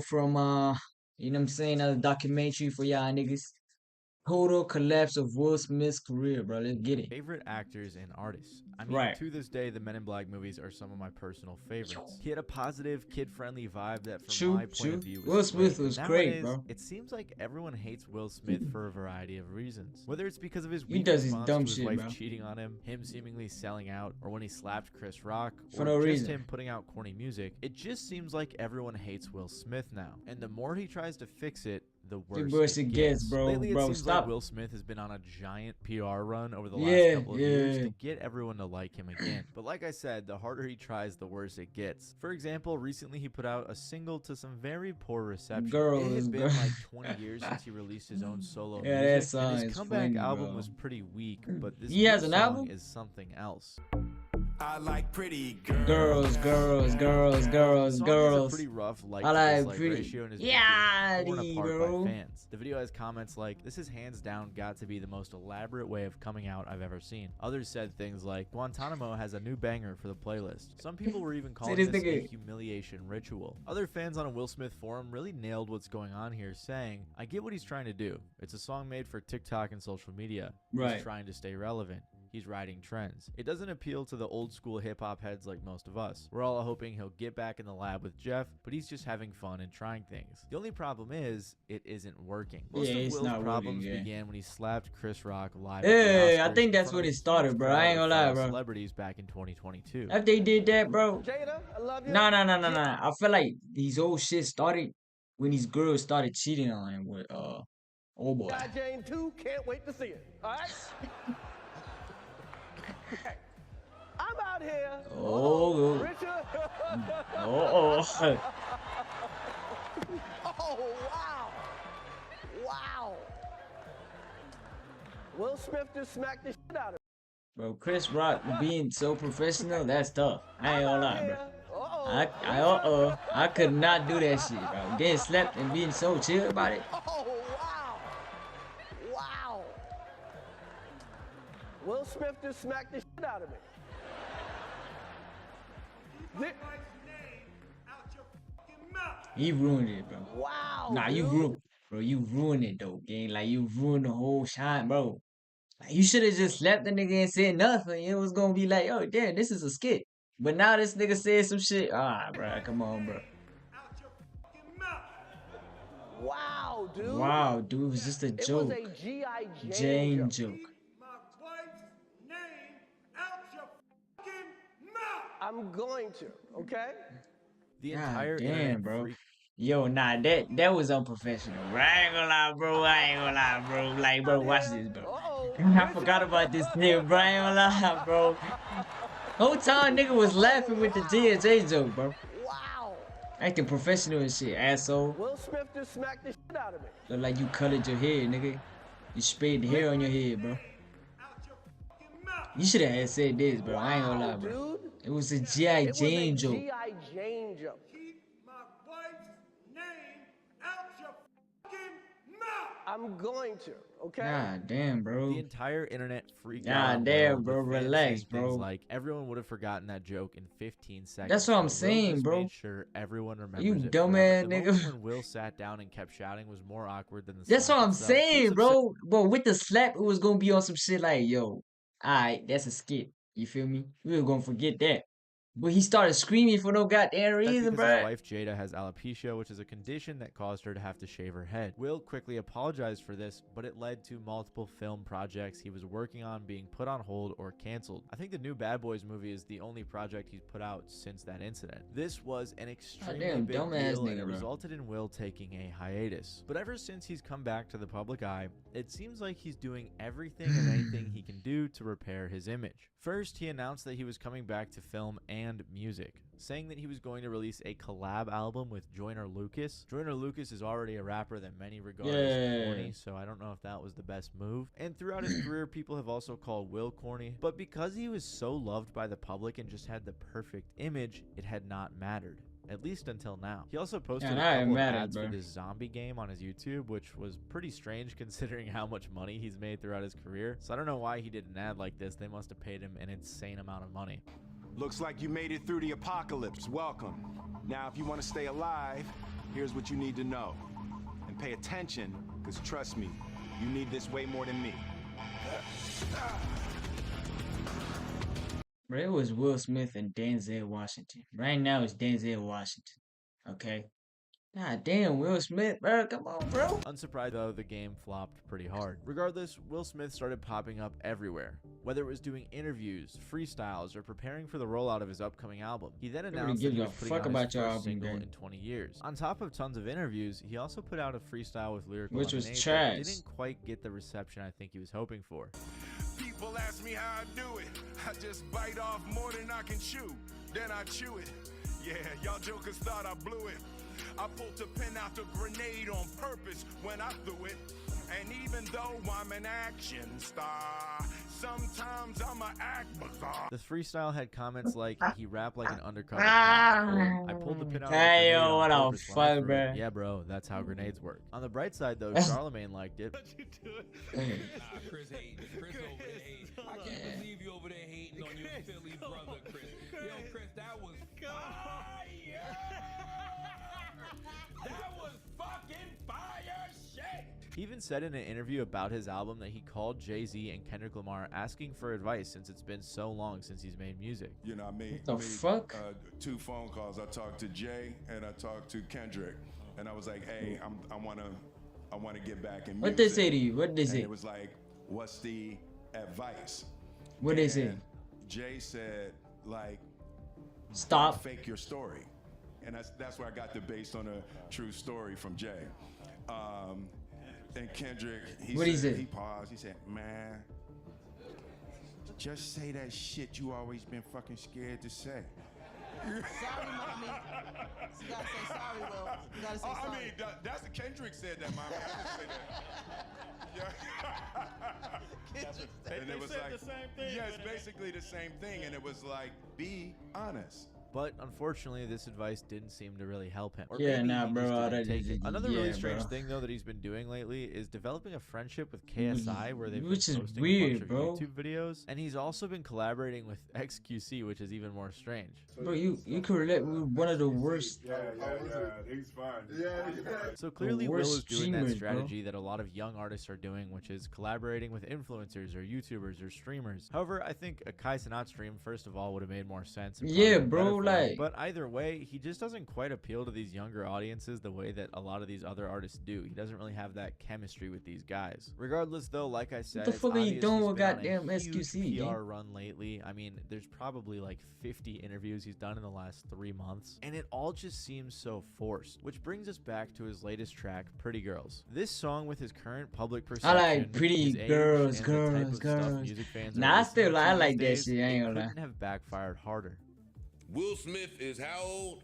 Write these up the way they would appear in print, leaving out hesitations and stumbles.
from you know what I'm saying, another documentary for y'all niggas. Total collapse of Will Smith's career, bro. Let's get it. Favorite actors and artists. I mean, Right. to this day, the Men in Black movies are some of my personal favorites. He had a positive, kid-friendly vibe that, from my point of view, was Will Smith great. was But great, nowadays, bro. it seems like everyone hates Will Smith for a variety of reasons. Whether it's because of his He weak does his response dumb to his shit, wife bro. cheating on him seemingly selling out, or when he slapped Chris Rock, For or no just reason. him putting out corny music, it just seems like everyone hates Will Smith now. And the more he tries to fix it, the worse it gets, bro. Lately, it Bro, seems stop. like Will Smith has been on a giant PR run over the last Yeah, couple of years yeah. to get everyone to like him again. But like I said, the harder he tries, the worse it gets. For example, recently he put out a single to some very poor reception. It had been like 20 years since he released his own solo Yeah, that music, song and is his comeback funny, album bro. was pretty weak, but this He new has an song album? is something else. I like pretty Girls, girls, girls, The girls, song has a girls. pretty rough like I to like dislike pretty- ratio and is Yeah, being torn apart bro. by fans. The video has comments like, "This is hands down got to be the most elaborate way of coming out I've ever seen." Others said things like, "Guantanamo has a new banger for the playlist." Some people were even calling this this a nigga. humiliation ritual. Other fans on a Will Smith forum really nailed what's going on here, saying, "I get what he's trying to do. It's a song made for TikTok and social media. Right. He's trying to stay relevant. He's riding trends. It doesn't appeal to the old school hip hop heads like most of us. We're all hoping he'll get back in the lab with Jeff, but he's just having fun and trying things. The only problem is, it isn't working." Most Yeah, of it's Will's not problems working, yeah. began when he slapped Chris Rock live. at Yeah, the I Oscars think in that's front when of a it started, huge bro. I crowd ain't of gonna lie, fellow bro. celebrities back in 2022. After they did that, bro. Jada, I love you. No. I feel like these old shit started when these girls started cheating on him with oh boy. Guy Jane 2, can't wait to see it. All right? Okay. I'm out here. Oh, Richard. oh. Oh, wow. Wow. Will Smith just smacked the shit out of me. Bro, Chris Rock being so professional, that's tough. I ain't gonna lie, bro. I could not do that shit, bro. Getting slapped and being so chill about it. Oh, wow. Wow. Will Smith just smacked the shit out of me. He ruined it, bro. Wow. Nah, you dude. ruined, bro. You ruined it though, gang. Like you ruined the whole shine, bro. Like you should have just slapped the nigga and said nothing. It was gonna be like, oh damn, this is a skit. But now this nigga said some shit. Ah, bro, come on, bro. Wow, dude. Wow, dude, it was just a It joke. was a G.I. Jane joke. joke. I'm going to, okay? The God entire damn, internet bro. freaked Yo, nah, that was unprofessional, bro. I ain't gonna lie, bro. I ain't gonna lie, bro. Like, bro, watch this, bro. Uh-oh. I forgot about this nigga, bro. I ain't gonna lie, bro. Whole time nigga was laughing with the G&J joke, bro. Wow. Acting professional and shit, asshole. Will Smith just smacked the shit out of me. Look like you colored your hair, nigga. You sprayed the hair on your head, bro. You should have said this, bro. I ain't gonna lie, bro. Dude. It was a G.I. It was a Jane joke. G.I. Jane joke. I'm going to, okay? God damn, bro. The entire internet freaked God out. on damn, Will, bro, with fans relax, saying things bro. Like everyone would have forgotten that joke in 15 seconds. That's what I'm but Will saying, just bro. Made sure everyone remembers You it dumbass forever. The nigga. moment when Will sat down and kept shouting was more awkward than the. That's slap what I'm itself. He was saying, upset. bro. Bro, with the slap, it was gonna be on some shit like, yo, alright, that's a skit. You feel me? We were gonna forget that. But he started screaming for no goddamn reason, Because his bro. wife Jada has alopecia, which is a condition that caused her to have to shave her head. Will quickly apologized for this, but it led to multiple film projects he was working on being put on hold or canceled. I think the new Bad Boys movie is the only project he's put out since that incident. This was an extremely Goddamn big dumbass deal, and nigga, it bro. resulted in Will taking a hiatus. But ever since he's come back to the public eye, it seems like he's doing everything and anything he can do to repair his image. First, he announced that he was coming back to film and music, saying that he was going to release a collab album with Joyner Lucas. Joyner Lucas is already a rapper that many regard as corny, so I don't know if that was the best move. And throughout his career, people have also called Will corny, but because he was so loved by the public and just had the perfect image, it had not mattered. At least until now. He also posted a couple of ads for this zombie game on his YouTube, which was pretty strange considering how much money he's made throughout his career. So I don't know why he did an ad like this. They must have paid him an insane amount of money. Looks like you made it through the apocalypse. Welcome. Now, if you want to stay alive, here's what you need to know. And pay attention, because trust me, you need this way more than me. Bro, it was Will Smith and Denzel Washington. Right now it's Denzel Washington. Okay? God damn, Will Smith, bro. Come on, bro. Unsurprised though, the game flopped pretty hard. Regardless, Will Smith started popping up everywhere. Whether it was doing interviews, freestyles, or preparing for the rollout of his upcoming album. He then announced that he was putting out his first single in 20 years. On top of tons of interviews, he also put out a freestyle with Lyrical Which was Lemonade trash. that didn't quite get the reception I think he was hoping for. People ask me how I do it. I just bite off more than I can chew. Then I chew it. Yeah, y'all jokers thought I blew it. I pulled the pin out the grenade on purpose when I threw it. And even though I'm an action star, sometimes I'ma act bizarre. The freestyle had comments like, he rapped like an undercover cop, or, I pulled the pin out of the Hey, grenade yo, on what the purpose when I fuck, threw it." bro? Yeah, bro, that's how grenades work. On the bright side, though, Charlemagne liked it. Chris hating. Chris over there hating. I can't believe you over there hating on your Philly brother, Chris. Yo, Chris, that was fire. That was fucking fire shit. He even said in an interview about his album that he called Jay-Z and Kendrick Lamar asking for advice since it's been so long since he's made music. You know, I made, What the fuck? 2 phone calls. I talked to Jay and I talked to Kendrick, and I was like, "Hey, I wanna get back in music." What they say to you? What they And say? it was like, "What's the advice?" What they say? And Jay said, like, Stop. fake your story, and that's where I got the based on a true story from Jay. And Kendrick, What'd he say? he paused. He said, "Man, just say that shit you always been fucking scared to say." Sorry, mommy. You gotta say sorry, Will. You gotta say sorry. I mean, that's the Kendrick said that, mommy. I didn't say that. Yeah. And it was like, the same thing. yeah, it's basically the same thing. And it was like, be honest. But unfortunately, this advice didn't seem to really help him. Or Yeah, maybe nah, he bro, just didn't that take is- it. Another yeah, really strange bro. thing, though, that he's been doing lately is developing a friendship with KSI, where they've Which been is posting a weird, bunch bro. of YouTube videos. And he's also been collaborating with XQC, which is even more strange. Bro, you could relate with one of the worst. Yeah, he's fine. So clearly, Will worst is doing that streamers, bro. strategy that a lot of young artists are doing, which is collaborating with influencers or YouTubers or streamers. However, I think a Kai Cenat stream, first of all, would have made more sense. and Yeah, probably been bro, better for him. like- But either way, he just doesn't quite appeal to these younger audiences the way that a lot of these other artists do. He doesn't really have that chemistry with these guys. Regardless, though, like I said, the it's fuck are you obvious doing he's with been on a goddamn huge SQC, PR gang? run lately. I mean, there's probably like 50 interviews he's done in the last 3 months, and it all just seems so forced. Which brings us back to his latest track, Pretty Girls. This song, with his current public perception, like Pretty his age, Girls, and the type girls, of stuff girls. music fans Nah, are I listening still- to I these like that days, shit, I ain't it gonna lie. couldn't have backfired harder. Will Smith is how old?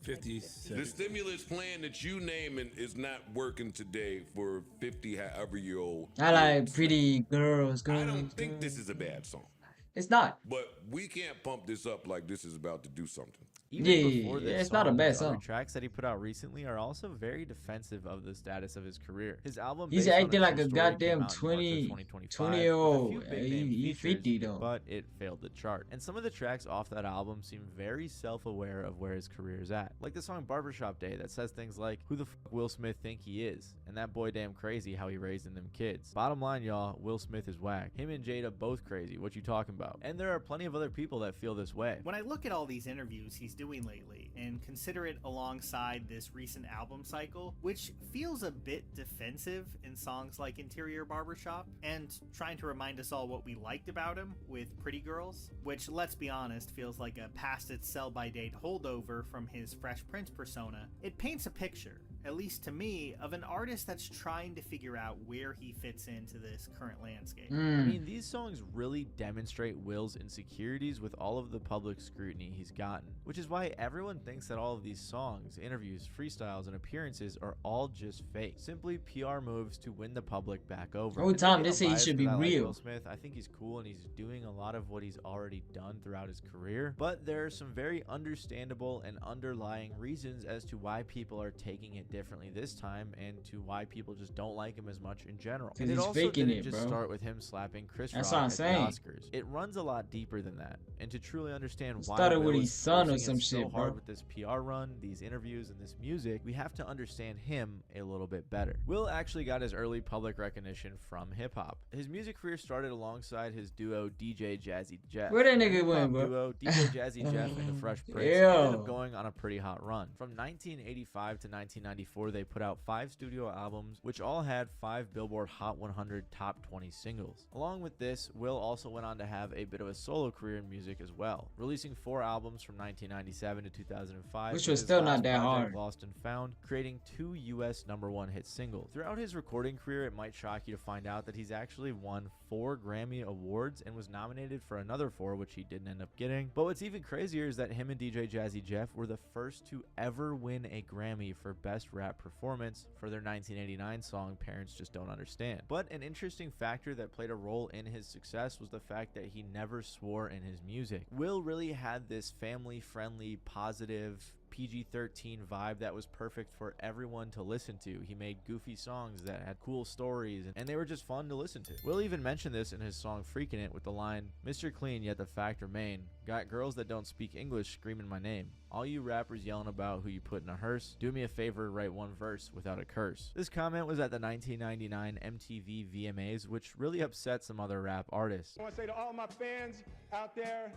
57. The stimulus plan that you naming is not working today for 50 however year old. I like pretty girls, girls. I don't think girls. this is a bad song, It's not. but we can't pump this up like this is about to do something. Even Yeah, before yeah, this it's not a song, bad his other song. tracks that he put out recently are also very defensive of the status of his career. His album, He's based on acting true like a story, came goddamn out in March of 20 2025 20-year-old. with a few big He- name he features, 50 though. but it failed the chart. And some of the tracks off that album seem very self-aware of where his career is at. Like the song Barbershop Day that says things like, "Who the fuck Will Smith think he is? And that boy damn crazy how he raising them kids." Bottom line, y'all, Will Smith is whack. Him and Jada both crazy. What you talking about? And there are plenty of other people that feel this way. When I look at all these interviews he's doing lately and consider it alongside this recent album cycle, which feels a bit defensive in songs like Interior Barbershop, and trying to remind us all what we liked about him with Pretty Girls, which, let's be honest, feels like a past its sell-by date holdover from his Fresh Prince persona, it paints a picture, at least to me, of an artist that's trying to figure out where he fits into this current landscape. I Mm. mean, these songs really demonstrate Will's insecurities with all of the public scrutiny he's gotten, which is why everyone thinks that all of these songs, interviews, freestyles, and appearances are all just fake. Simply PR moves to win the public back over. Oh, And Tom, maybe they I'm say he biased should be 'cause I like real. Will Smith, I think he's cool and he's doing a lot of what he's already done throughout his career, but there are some very understandable and underlying reasons as to why people are taking it differently this time and to why people just don't like him as much in general. 'Cause And it he's also faking didn't it, just bro. start with him slapping Chris That's Rock what I'm at the saying. Oscars. It runs a lot deeper than that. And to truly understand why started Will with is his son or forcing some it so shit, bro. hard with this PR run, these interviews, and this music, we have to understand him a little bit better. Will actually got his early public recognition from hip-hop. His music career started alongside his duo DJ Jazzy Jeff. Where that Their nigga hip-hop went, bro? duo DJ Jazzy Jeff and the Fresh Prince ended Ew. up going on a pretty hot run. From 1985 to 1994, they put out 5 studio albums, which all had 5 Billboard Hot 100 Top 20 singles. Along with this, Will also went on to have a bit of a solo career in music as well, releasing 4 albums from 1997 to 2005, Which with was his still last not that project, hard. Lost and Found, creating 2 US #1 hit singles. Throughout his recording career, it might shock you to find out that he's actually won 4 Grammy Awards and was nominated for another 4, which he didn't end up getting. But what's even crazier is that him and DJ Jazzy Jeff were the first to ever win a Grammy for Best Rap Performance for their 1989 song Parents Just Don't Understand. But an interesting factor that played a role in his success was the fact that he never swore in his music. Will really had this family-friendly, positive, PG-13 vibe that was perfect for everyone to listen to. He made goofy songs that had cool stories, and they were just fun to listen to. Will even mentioned this in his song Freakin' It with the line, "Mr. Clean, yet the fact remain. Got girls that don't speak English screaming my name. All you rappers yelling about who you put in a hearse, do me a favor, write one verse without a curse." This comment was at the 1999 MTV VMAs, which really upset some other rap artists. I want to say to all my fans out there,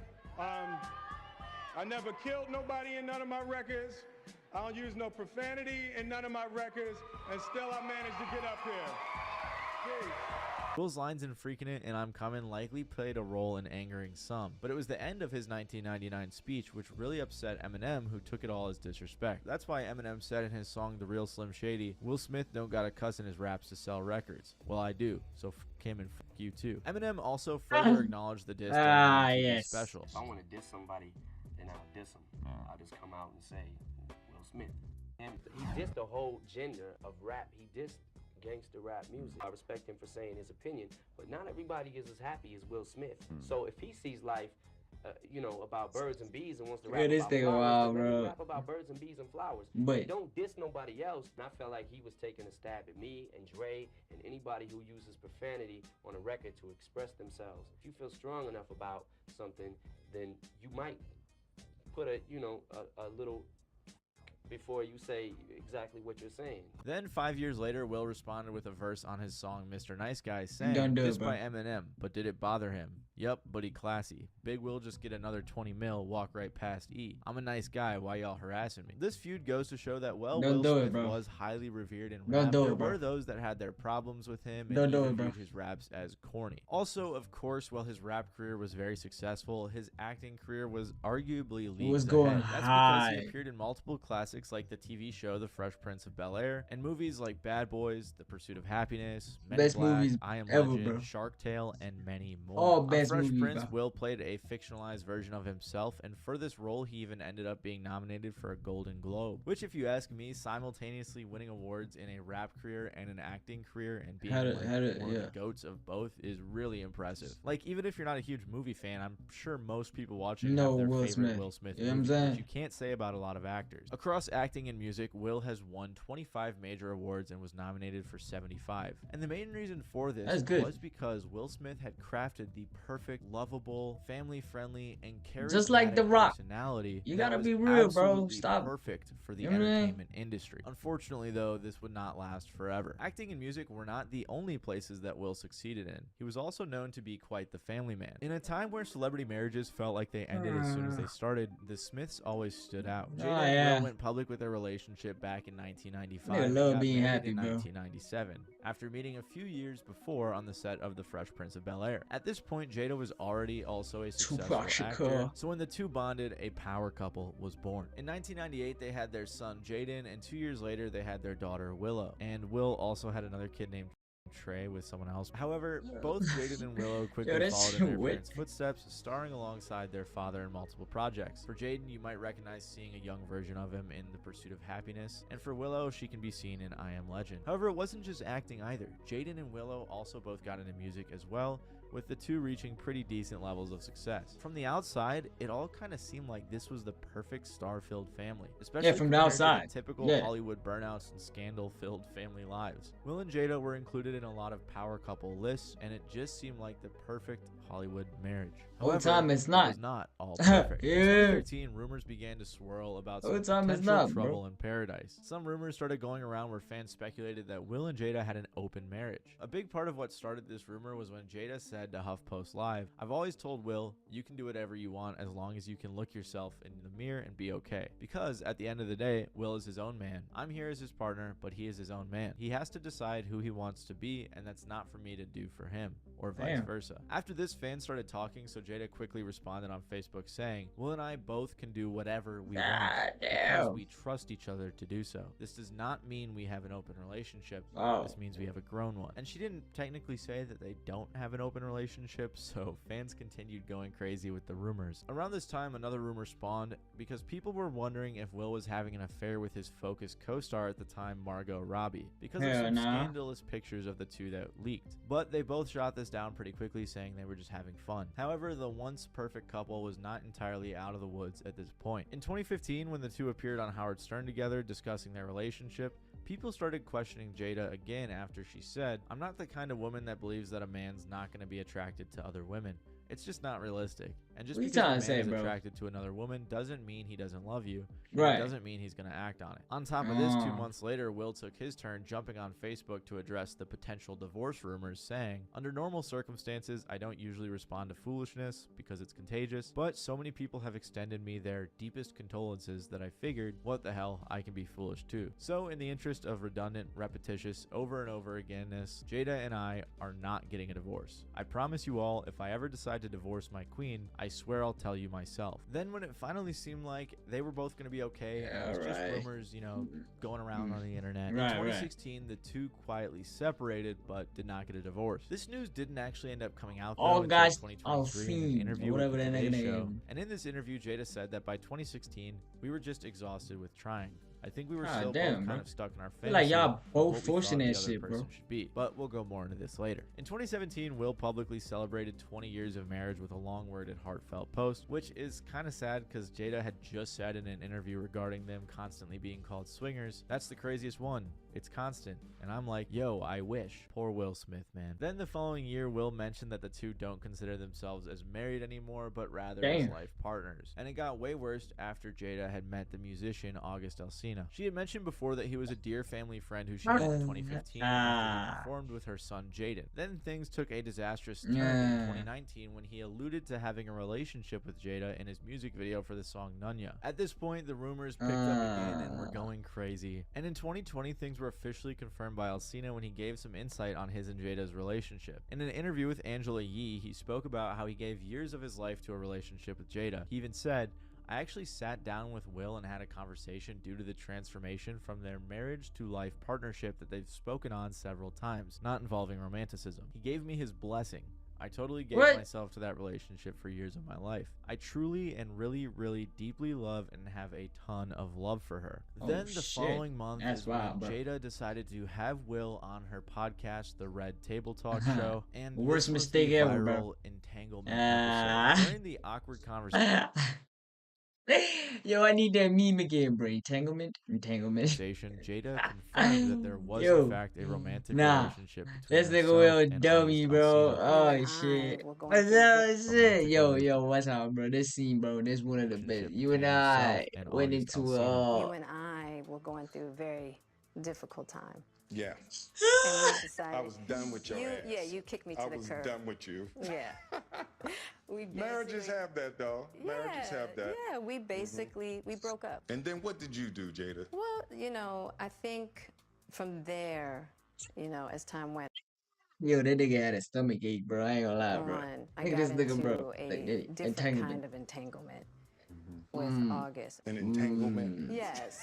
I never killed nobody in none of my records. I don't use no profanity in none of my records, and still I managed to get up here. Peace. Will's lines in Freakin' It and I'm Comin' likely played a role in angering some, but it was the end of his 1999 speech which really upset Eminem, who took it all as disrespect. That's why Eminem said in his song The Real Slim Shady, "Will Smith don't got a cuss in his raps to sell records. Well, I do, so f him and f you too." Eminem also further acknowledged the diss during the MTV special. If I want to diss somebody, then I'll diss him. I'll just come out and say Will Smith. And he dissed the whole gender of rap. He dissed gangster rap music. I respect him for saying his opinion, but not everybody is as happy as Will Smith. So if he sees life, you know, about birds and bees and wants to rap Yeah, this about nigga flowers, wild, then let him bro. rap about birds and bees and flowers. But- Don't diss nobody else. And I felt like he was taking a stab at me and Dre and anybody who uses profanity on a record to express themselves. If you feel strong enough about something, then you might put a, you know, a little before you say exactly what you're saying. Then 5 years later, Will responded with a verse on his song Mr. Nice Guy saying, Don't do it, "This bro. by Eminem, but did it bother him? Yup, but he classy. Big Will just get another 20 mil, walk right past E. I'm a nice guy, why y'all harassing me?" This feud goes to show that, well, Don't Will do it, Smith bro. was highly revered in Don't rap. do There it, bro. were those that had their problems with him and Don't do even it, bro. viewed his raps as corny. Also, of course, while his rap career was very successful, his acting career was arguably leagues was going ahead. That's because high. he appeared in multiple classics like the TV show The Fresh Prince of Bel-Air, and movies like Bad Boys, The Pursuit of Happiness, Men in Best Black, movies I Am ever, Legend, bro. Shark Tale, and many more. All On best Fresh movies, Prince, bro. Will played a fictionalized version of himself, and for this role, he even ended up being nominated for a Golden Globe, which, if you ask me, simultaneously winning awards in a rap career and an acting career and being one of the goats of both is really impressive. Like, even if you're not a huge movie fan, I'm sure most people watching No, have their Will favorite Smith. Will Smith You know what I'm movie, saying? which you can't say about a lot of actors. Across acting and music, Will has won 25 major awards and was nominated for 75. And the main reason for this That's good. was because Will Smith had crafted the perfect, lovable, family-friendly, and charismatic Just like The Rock. personality. You that gotta was be real, bro. absolutely Stop. perfect for the You know what I mean? entertainment industry. Unfortunately, though, this would not last forever. Acting and music were not the only places that Will succeeded in. He was also known to be quite the family man. In a time where celebrity marriages felt like they ended as soon as they started, the Smiths always stood out. Jada and yeah. Will went public with their relationship back in 1995. Nigga and love got being married happy, in bro. 1997, after meeting a few years before on the set of The Fresh Prince of Bel-Air. At this point, Jada was already also a successful Tupac actor, Shakur. so when the two bonded, a power couple was born. In 1998, they had their son Jaden, and 2 years later, they had their daughter Willow. And Will also had another kid named Trey with someone else. However, both Jaden and Willow quickly that's followed in their wicked. parents' footsteps, starring alongside their father in multiple projects. For Jaden, you might recognize seeing a young version of him in The Pursuit of Happiness, and for Willow, she can be seen in I Am Legend. However, it wasn't just acting either. Jaden and Willow also both got into music as well, with the two reaching pretty decent levels of success. From the outside, it all kind of seemed like this was the perfect star-filled family, especially from the compared outside. to the typical Yeah. Hollywood burnouts and scandal-filled family lives. Will and Jada were included in a lot of power couple lists, and it just seemed like the perfect Hollywood marriage. Whole However, time it's it not. was not all perfect. Yeah. In 2013, rumors began to swirl about Whole some time it's potential not, bro. trouble in paradise. Some rumors started going around where fans speculated that Will and Jada had an open marriage. A big part of what started this rumor was when Jada said to HuffPost Live, "I've always told Will, you can do whatever you want as long as you can look yourself in the mirror and be okay. Because at the end of the day, Will is his own man. I'm here as his partner, but he is his own man. He has to decide who he wants to be, and that's not for me to do for him, or vice Damn. versa." After this, fans started talking, so Jada quickly responded on Facebook saying, "Will and I both can do whatever we want because damn. we trust each other to do so. This does not mean we have an open relationship. Oh. This means we have a grown one." And she didn't technically say that they don't have an open relationship, so fans continued going crazy with the rumors. Around this time, another rumor spawned because people were wondering if Will was having an affair with his Focus co-star at the time, Margot Robbie, because of Hell some nah. scandalous pictures of the two that leaked. But they both shot this down pretty quickly, saying they were just having fun. However, the once perfect couple was not entirely out of the woods at this point. In 2015, when the two appeared on Howard Stern together discussing their relationship, people started questioning Jada again after she said, "I'm not the kind of woman that believes that a man's not going to be attracted to other women. It's just not realistic. And just What you because a trying man to say, is bro? attracted to another woman doesn't mean he doesn't love you. And Right. It doesn't mean he's going to act on it." On top of this, 2 Oh. months later, Will took his turn jumping on Facebook to address the potential divorce rumors, saying, "Under normal circumstances, I don't usually respond to foolishness because it's contagious, but so many people have extended me their deepest condolences that I figured, what the hell, I can be foolish too." So in the interest of redundant, repetitious, over and over againness, Jada and I are not getting a divorce. I promise you all, if I ever decide to divorce my queen, I swear I'll tell you myself. Then when it finally seemed like they were both going to be okay, and it was just Alright. rumors, going around on the internet, Right, in right. 2016, the two quietly separated but did not get a divorce. This news didn't actually end up coming out All though until guys 2023 in an seen, interview whatever with the that Today nigga Show. name. And in this interview, Jada said that by 2016, we were just exhausted with trying. I think we were God still damn, both bro. kind of stuck in our Feel like fantasy y'all of both what we forcing thought the that other shit, bro. person should be. But we'll go more into this later. In 2017, Will publicly celebrated 20 years of marriage with a long-worded, heartfelt post, which is kind of sad because Jada had just said in an interview regarding them constantly being called swingers, "That's the craziest one. It's constant." And I'm like, yo, I wish. Poor Will Smith, man. Then the following year, Will mentioned that the two don't consider themselves as married anymore, but rather as Damn. life partners. And it got way worse after Jada had met the musician August Alsina. She had mentioned before that he was a dear family friend who she met in 2015 after he performed with her son Jaden. Then things took a disastrous turn in Yeah. 2019 when he alluded to having a relationship with Jada in his music video for the song Nunya. At this point, the rumors picked up again and were going crazy. And in 2020, things were officially confirmed by Alsina when he gave some insight on his and Jada's relationship. In an interview with Angela Yee, he spoke about how he gave years of his life to a relationship with Jada. He even said, "I actually sat down with Will and had a conversation due to the transformation from their marriage to life partnership that they've spoken on several times, not involving romanticism. He gave me his blessing. I totally gave What? myself to that relationship for years of my life. I truly and really, really deeply love and have a ton of love for her." Oh, Then the shit. following month That's is when wild, bro. Jada decided to have Will on her podcast, The Red Table Talk Show, and Worst this was mistake the ever, viral bro. entanglement Ah. episode. During the awkward conversation, Yo, I need that meme again, bro. Entanglement. Jada confirmed that there was Yo, in fact a romantic nah. relationship between This nigga herself Will and dummy, August bro. Alsina. Oh shit. What's up, shit? Yo, what's up, bro? This scene, bro. This one of the best. You and between I himself and went August into Alsina. You and I were going through a very difficult time. Yeah. And we decided. I was done with your ass. Yeah, you kicked me to I the was curb. done with you. Yeah. We Marriages have that, though. Marriages have that. Yeah, we basically, we broke up. And then what did you do, Jada? Well, I think from there, as time went Yo, that nigga had a stomach ache, bro. I ain't gonna lie, bro. on, I Look at got this nigga, into bro. a Like, different entanglement. kind of entanglement with August. An entanglement. Yes.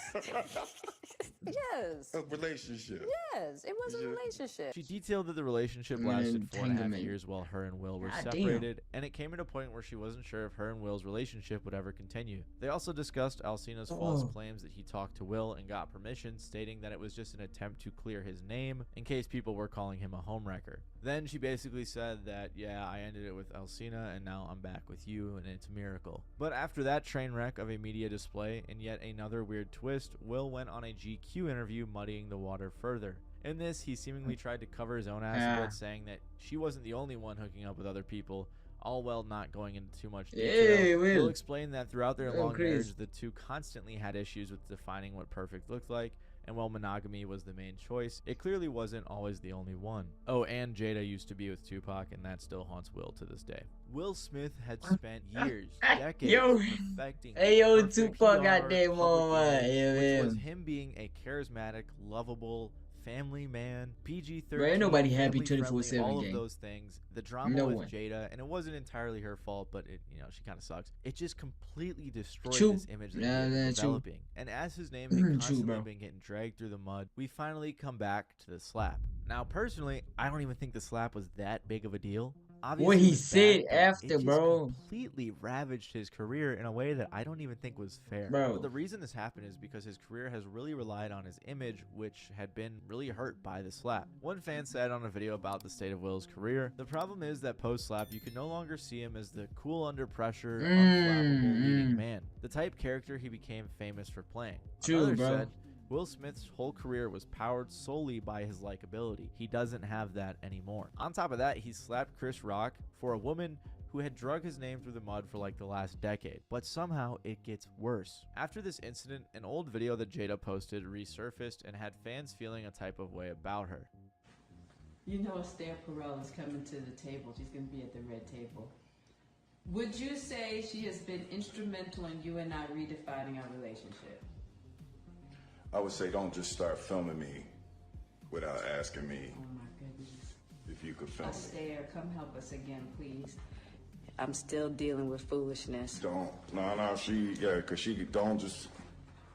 Yes. A relationship. Yes, it was a relationship. She detailed that the relationship lasted 4.5 years while her and Will were separated, and it came at a point where she wasn't sure if her and Will's relationship would ever continue. They also discussed Alcina's false claims that he talked to Will and got permission, stating that it was just an attempt to clear his name in case people were calling him a homewrecker. Then she basically said that, yeah, I ended it with Alcina and now I'm back with you and it's a miracle. But after that train wreck of a media display and yet another weird twist, Will went on a GQ interview muddying the water further. In this, he seemingly tried to cover his own ass a bit, saying that she wasn't the only one hooking up with other people, all while not going into too much detail. Will explained that throughout their long marriage, the two constantly had issues with defining what perfect looked like, and while monogamy was the main choice, it clearly wasn't always the only one. Oh, and Jada used to be with Tupac, and that still haunts Will to this day. Will Smith had spent years, decades, perfecting Tupac got that moment, which was him being a charismatic, lovable, family man, PG-13, bro, ain't nobody happy 24/7 all of gang. those things. The drama with Jada, and it wasn't entirely her fault, but it, you know, she kind of sucks. It just completely destroyed this image that he was developing. And as his name had constantly been getting dragged through the mud, we finally come back to the slap. Now, personally, I don't even think the slap was that big of a deal. Obviously, what he said after, bro, completely ravaged his career in a way that I don't even think was fair. Bro, but the reason this happened is because his career has really relied on his image, which had been really hurt by the slap. One fan said on a video about the state of Will's career, the problem is that post-slap, you can no longer see him as the cool under pressure, unflappable leading man, the type character he became famous for playing. Another said, Will Smith's whole career was powered solely by his likability. He doesn't have that anymore. On top of that, he slapped Chris Rock for a woman who had drug his name through the mud for like the last decade. But somehow it gets worse. After this incident, an old video that Jada posted resurfaced and had fans feeling a type of way about her. You know Esther Perel is coming to the table. She's going to be at the red table. Would you say she has been instrumental in you and I redefining our relationship? I would say don't just start filming me without asking me if you could film me. Esther, come help us again, please. I'm still dealing with foolishness. Don't. No, because she don't just...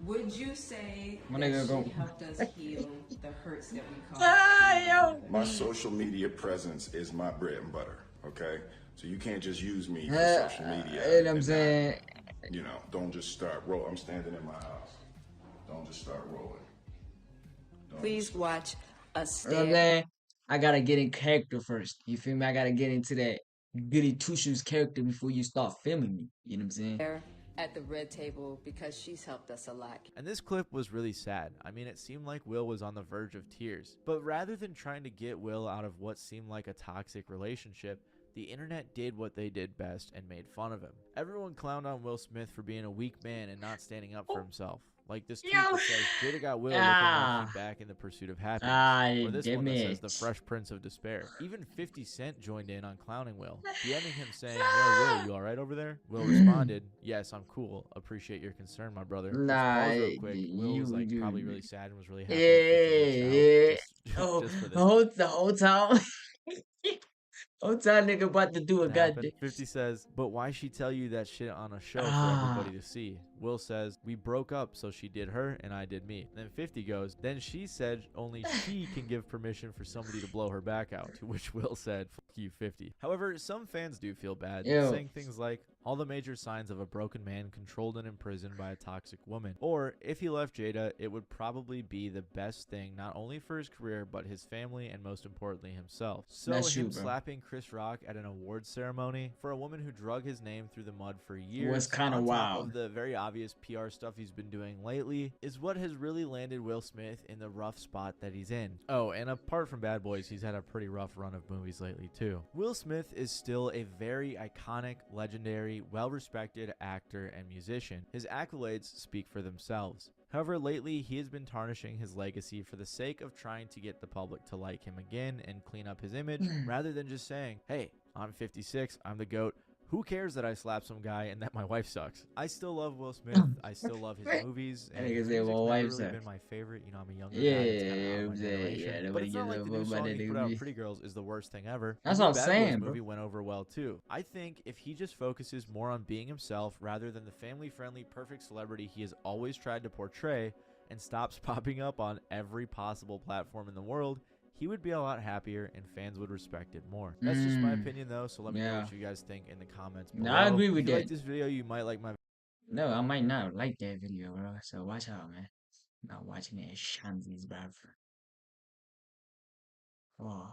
Would you say My that nigga she helped us heal the hurts that we caused? My social media presence is my bread and butter, okay? So you can't just use me for social media. You know what I'm saying? You know, don't just start rolling. I'm standing in my house. Don't just start rolling. Please watch us. You know what I'm saying? I gotta get in character first. You feel me? I gotta get into that goody two shoes character before you start filming me. You know what I'm saying? At the red table because she's helped us a lot. And this clip was really sad. I mean, it seemed like Will was on the verge of tears. But rather than trying to get Will out of what seemed like a toxic relationship, the internet did what they did best and made fun of him. Everyone clowned on Will Smith for being a weak man and not standing up for himself. Like this tweet that says, Jada got Will looking like back in the pursuit of happiness. Or this one that says, the Fresh Prince of Despair. Even 50 Cent joined in on clowning Will, DMing him saying, yo, Will, you alright over there? Will responded, yes, I'm cool. Appreciate your concern, my brother. Nah, real quick. Will was like probably really sad and was really happy. Yeah. The whole time. Whole time nigga about to do a goddamn. 50 says, but why she tell you that shit on a show for everybody to see? Will says, we broke up, so she did her and I did me. Then 50 goes, then she said only she can give permission for somebody to blow her back out, to which Will said, fuck you, 50. However, some fans do feel bad, saying things like, all the major signs of a broken man controlled and imprisoned by a toxic woman. Or, if he left Jada, it would probably be the best thing not only for his career, but his family and most importantly himself. So him slapping Chris Rock at an awards ceremony for a woman who drug his name through the mud for years was kind of wild. Of the very obvious PR stuff he's been doing lately is what has really landed Will Smith in the rough spot that he's in. Oh, and apart from Bad Boys, he's had a pretty rough run of movies lately too. Will Smith is still a very iconic, legendary, well-respected actor and musician. His accolades speak for themselves. However, lately he has been tarnishing his legacy for the sake of trying to get the public to like him again and clean up his image, rather than just saying, hey, I'm 56, I'm the GOAT. Who cares that I slapped some guy and that my wife sucks? I still love Will Smith. I still love his movies. And his music's never really been my favorite. You know, I'm a younger guy. nobody But would it's give not like a the fuck new about song that he nigga put out, beef. Pretty Girls, is the worst thing ever. That's The what new I'm Bad saying, Boys bro. movie went over well too. I think if he just focuses more on being himself rather than the family-friendly, perfect celebrity he has always tried to portray, and stops popping up on every possible platform in the world, he would be a lot happier and fans would respect it more. That's just my opinion though, so let me know Yeah. what you guys think in the comments No, below. I agree with If you like that. this video, you might like my No, I might not like that video, bro. So watch out, man. Not watching that shanties, bruv. Oh.